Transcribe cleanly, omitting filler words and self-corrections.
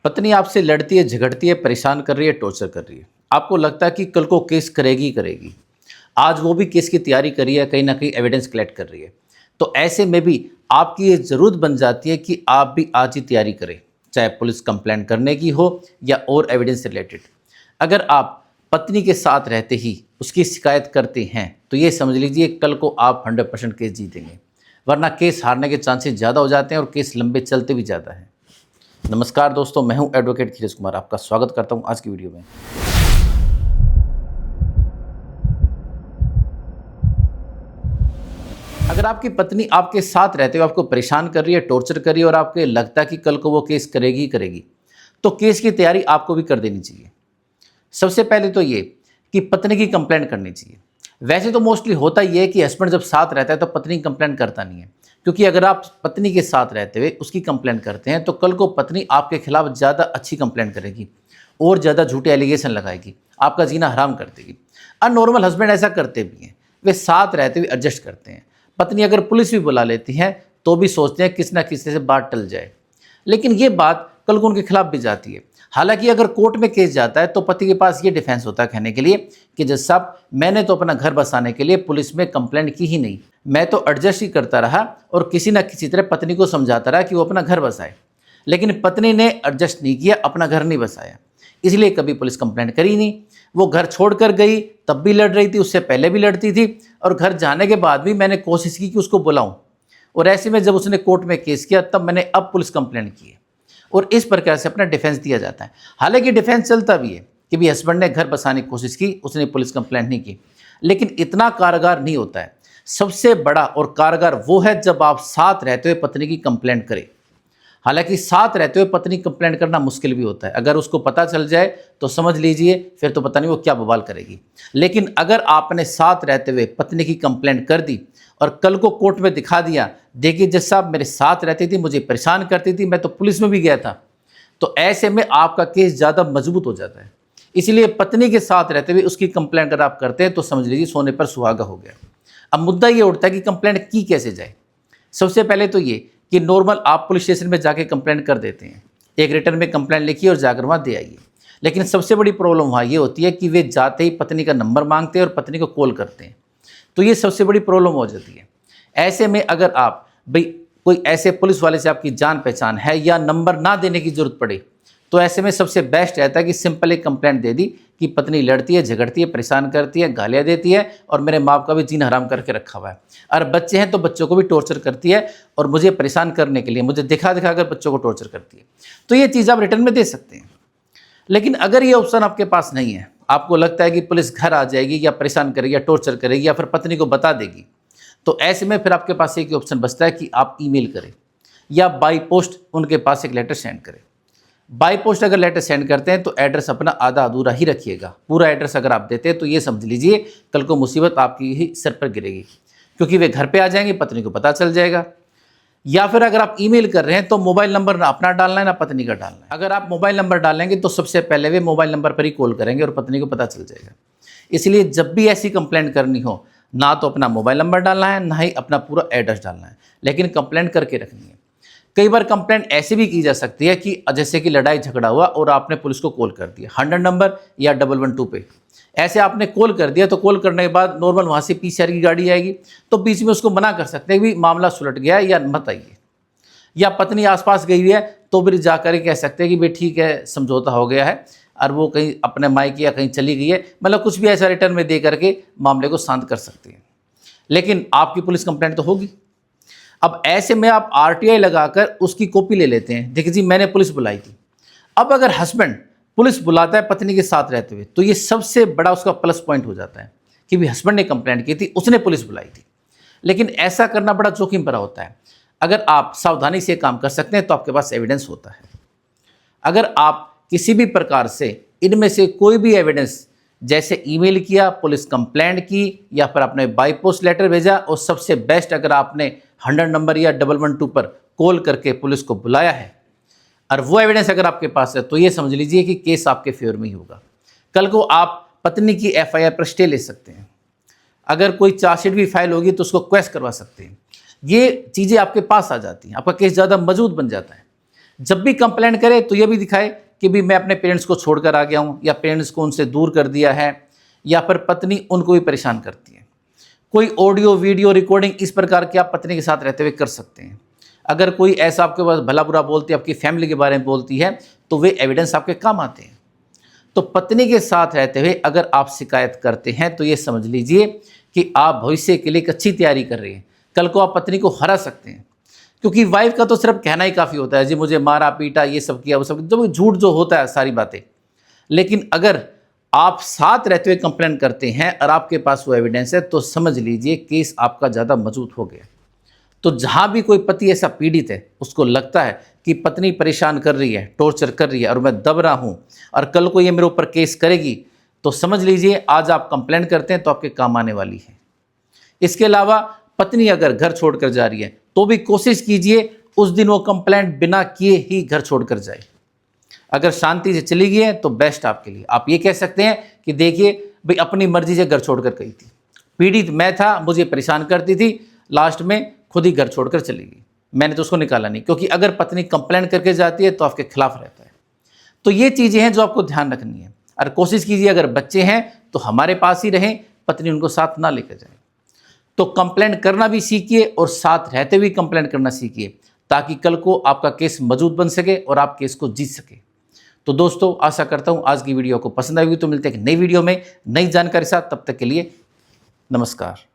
पत्नी आपसे लड़ती है, झगड़ती है, परेशान कर रही है, टॉर्चर कर रही है। आपको लगता है कि कल को केस करेगी ही करेगी। आज वो भी केस की तैयारी कर रही है, कहीं ना कहीं एविडेंस कलेक्ट कर रही है। तो ऐसे में भी आपकी ये ज़रूरत बन जाती है कि आप भी आज ही तैयारी करें, चाहे पुलिस कंप्लेंट करने की हो या और एविडेंस से रिलेटेड। अगर आप पत्नी के साथ रहते ही उसकी शिकायत करते हैं तो ये समझ लीजिए कल को आप 100% केस जीतेंगे, वरना केस हारने के चांसेस ज़्यादा हो जाते हैं और केस लंबे चलते भी ज़्यादा हैं। नमस्कार दोस्तों, मैं हूं एडवोकेट धीरज कुमार, आपका स्वागत करता हूं आज की वीडियो में। अगर आपकी पत्नी आपके साथ रहते हुए आपको परेशान कर रही है, टॉर्चर कर रही है और आपको लगता है कि कल को वो केस करेगी ही करेगी, तो केस की तैयारी आपको भी कर देनी चाहिए। सबसे पहले तो ये कि पत्नी की कंप्लेंट करनी चाहिए। वैसे तो मोस्टली होता ही है कि हस्बैंड जब साथ रहता है तो पत्नी कंप्लेंट करता नहीं है, क्योंकि अगर आप पत्नी के साथ रहते हुए उसकी कंप्लेंट करते हैं तो कल को पत्नी आपके खिलाफ ज़्यादा अच्छी कंप्लेंट करेगी और ज़्यादा झूठे एलिगेशन लगाएगी, आपका जीना हराम कर देगी। अननॉर्मल हस्बैंड ऐसा करते भी हैं, वे साथ रहते हुए एडजस्ट करते हैं। पत्नी अगर पुलिस भी बुला लेती है तो भी सोचते हैं किसी ना किसी से बात टल जाए, लेकिन ये बात कल को उनके खिलाफ भी जाती है। हालांकि अगर कोर्ट में केस जाता है तो पति के पास ये डिफेंस होता है कहने के लिए कि जज साहब, मैंने तो अपना घर बसाने के लिए पुलिस में कंप्लेंट की ही नहीं, मैं तो एडजस्ट ही करता रहा और किसी न किसी तरह पत्नी को समझाता रहा कि वो अपना घर बसाए। लेकिन पत्नी ने एडजस्ट नहीं किया, अपना घर नहीं बसाया, इसलिए कभी पुलिस कंप्लेंट करी नहीं। वो घर छोड़कर गई तब भी लड़ रही थी, उससे पहले भी लड़ती थी, और घर जाने के बाद भी मैंने कोशिश की कि उसको बुलाऊं। और ऐसे में जब उसने कोर्ट में केस किया तब मैंने अब पुलिस कंप्लेंट की है, और इस प्रकार से अपना डिफेंस दिया जाता है। हालांकि डिफेंस चलता भी है कि भी हस्बैंड ने घर बसाने की कोशिश की, उसने पुलिस कंप्लेंट नहीं की, लेकिन इतना कारगर नहीं होता है। सबसे बड़ा और कारगर वो है जब आप साथ रहते हुए पत्नी की कंप्लेंट करें। हालांकि साथ रहते हुए पत्नी कंप्लेंट करना मुश्किल भी होता है, अगर उसको पता चल जाए तो समझ लीजिए फिर तो पता नहीं वो क्या बवाल करेगी। लेकिन अगर आपने साथ रहते हुए पत्नी की कंप्लेंट कर दी और कल को कोर्ट में दिखा दिया, देखिए जज साहब मेरे साथ रहती थी, मुझे परेशान करती थी, मैं तो पुलिस में भी गया था, तो ऐसे में आपका केस ज़्यादा मजबूत हो जाता है। इसलिए पत्नी के साथ रहते हुए उसकी कंप्लेंट अगर आप करते हैं तो समझ लीजिए सोने पर सुहागा हो गया। अब मुद्दा ये उठता है कि कंप्लेंट की कैसे जाए। सबसे पहले तो ये कि नॉर्मल आप पुलिस स्टेशन में जाके कंप्लेंट कर देते हैं, एक रिटर्न में कंप्लेंट लिखिए और जाकर वहाँ दे आइए। लेकिन सबसे बड़ी प्रॉब्लम वहाँ ये होती है कि वे जाते ही पत्नी का नंबर मांगते हैं और पत्नी को कॉल करते हैं, तो ये सबसे बड़ी प्रॉब्लम हो जाती है। ऐसे में अगर आप भाई कोई ऐसे पुलिस वाले से आपकी जान पहचान है या नंबर ना देने की जरूरत पड़े, तो ऐसे में सबसे बेस्ट रहता है कि सिंपल एक कंप्लेंट दे दी कि पत्नी लड़ती है, झगड़ती है, परेशान करती है, गालियाँ देती है और मेरे माँ का भी जीना हराम करके रखा हुआ है, और बच्चे हैं तो बच्चों को भी टॉर्चर करती है और मुझे परेशान करने के लिए मुझे दिखा दिखा कर बच्चों को टॉर्चर करती है। तो ये चीज़ आप रिटर्न में दे सकते हैं। लेकिन अगर ये ऑप्शन आपके पास नहीं है, आपको लगता है कि पुलिस घर आ जाएगी या परेशान करेगी या टॉर्चर करेगी या फिर पत्नी को बता देगी, तो ऐसे में फिर आपके पास एक ही ऑप्शन बचता है कि आप ईमेल करें या बाई पोस्ट उनके पास एक लेटर सेंड करें। बाई पोस्ट अगर लेटर सेंड करते हैं तो एड्रेस अपना आधा अधूरा ही रखिएगा। पूरा एड्रेस अगर आप देते हैं तो ये समझ लीजिए कल को मुसीबत आपकी ही सर पर गिरेगी, क्योंकि वे घर पे आ जाएंगे, पत्नी को पता चल जाएगा। या फिर अगर आप ईमेल कर रहे हैं तो मोबाइल नंबर ना अपना डालना है ना पत्नी का डालना है। अगर आप मोबाइल नंबर डालेंगे तो सबसे पहले वे मोबाइल नंबर पर ही कॉल करेंगे और पत्नी को पता चल जाएगा। इसलिए जब भी ऐसी कंप्लेंट करनी हो, ना तो अपना मोबाइल नंबर डालना है, ना ही अपना पूरा एड्रेस डालना है, लेकिन कंप्लेंट करके रखनी है। कई बार कंप्लेंट ऐसे भी की जा सकती है कि जैसे कि लड़ाई झगड़ा हुआ और आपने पुलिस को कॉल कर दिया 100 नंबर या 112 पे, ऐसे आपने कॉल कर दिया, तो कॉल करने के बाद नॉर्मल वहाँ से पीसीआर की गाड़ी आएगी, तो बीच में उसको मना कर सकते हैं कि मामला सुलट गया है या मत आइए। या पत्नी आसपास गई हुई है तो फिर जाकर कह सकते हैं कि भाई ठीक है, समझौता हो गया है और वो कहीं अपने मायके या कहीं चली गई है, मतलब कुछ भी ऐसा रिटर्न में दे करके मामले को शांत कर सकते हैं। लेकिन आपकी पुलिस कंप्लेंट तो होगी। अब ऐसे में आप आरटीआई लगाकर उसकी कॉपी ले लेते हैं, देखिए जी मैंने पुलिस बुलाई थी। अब अगर हस्बैंड पुलिस बुलाता है पत्नी के साथ रहते हुए तो ये सबसे बड़ा उसका प्लस पॉइंट हो जाता है कि भी हस्बैंड ने कंप्लेंट की थी, उसने पुलिस बुलाई थी। लेकिन ऐसा करना बड़ा जोखिम भरा होता है। अगर आप सावधानी से काम कर सकते हैं तो आपके पास एविडेंस होता है। अगर आप किसी भी प्रकार से इनमें से कोई भी एविडेंस, जैसे ईमेल किया, पुलिस कंप्लेंट की, या फिर आपने बाई पोस्ट लेटर भेजा, और सबसे बेस्ट अगर आपने 100 नंबर या 112 पर कॉल करके पुलिस को बुलाया है, और वो एविडेंस अगर आपके पास है, तो ये समझ लीजिए कि केस आपके फेवर में ही होगा। कल को आप पत्नी की एफआईआर पर स्टे ले सकते हैं। अगर कोई चार्जशीट भी फाइल होगी तो उसको क्वेश करवा सकते हैं। ये चीज़ें आपके पास आ जाती हैं, आपका केस ज़्यादा मजबूत बन जाता है। जब भी कंप्लेंट करे तो ये भी दिखाए कि भी मैं अपने पेरेंट्स को छोड़कर आ गया हूँ, या पेरेंट्स को उनसे दूर कर दिया है, या फिर पत्नी उनको भी परेशान करती है। कोई ऑडियो वीडियो रिकॉर्डिंग इस प्रकार की आप पत्नी के साथ रहते हुए कर सकते हैं। अगर कोई ऐसा आपके पास भला बुरा बोलती है, आपकी फैमिली के बारे में बोलती है, तो वे एविडेंस आपके काम आते हैं। तो पत्नी के साथ रहते हुए अगर आप शिकायत करते हैं तो ये समझ लीजिए कि आप भविष्य के लिए एक अच्छी तैयारी कर रहे हैं। कल को आप पत्नी को हरा सकते हैं, क्योंकि वाइफ का तो सिर्फ कहना ही काफ़ी होता है, जी मुझे मारा पीटा, ये सब किया वो सब, जो झूठ जो होता है सारी बातें। लेकिन अगर आप साथ रहते हुए कंप्लेन करते हैं और आपके पास वो एविडेंस है, तो समझ लीजिए केस आपका ज़्यादा मजबूत हो गया। तो जहाँ भी कोई पति ऐसा पीड़ित है, उसको लगता है कि पत्नी परेशान कर रही है, टॉर्चर कर रही है और मैं दब रहा हूँ और कल को ये मेरे ऊपर केस करेगी, तो समझ लीजिए आज आप कंप्लेन करते हैं तो आपके काम आने वाली है। इसके अलावा पत्नी अगर घर छोड़कर जा रही है तो भी कोशिश कीजिए उस दिन वो कंप्लेंट बिना किए ही घर छोड़कर जाए। अगर शांति से चली गई है तो बेस्ट आपके लिए। आप ये कह सकते हैं कि देखिए भाई अपनी मर्जी से घर छोड़कर गई थी, पीड़ित मैं था, मुझे परेशान करती थी, लास्ट में खुद ही घर छोड़कर चली गई, मैंने तो उसको निकाला नहीं। क्योंकि अगर पत्नी कंप्लेन करके जाती है तो आपके खिलाफ रहता है। तो ये चीज़ें हैं जो आपको ध्यान रखनी है। और कोशिश कीजिए अगर बच्चे हैं तो हमारे पास ही रहें, पत्नी उनको साथ ना लेकर जाए। तो कंप्लेंट करना भी सीखिए और साथ रहते हुए कंप्लेंट करना सीखिए, ताकि कल को आपका केस मजबूत बन सके और आप केस को जीत सके। तो दोस्तों आशा करता हूँ आज की वीडियो को पसंद आएगी। तो मिलते हैं एक नई वीडियो में नई जानकारी साथ, तब तक के लिए नमस्कार।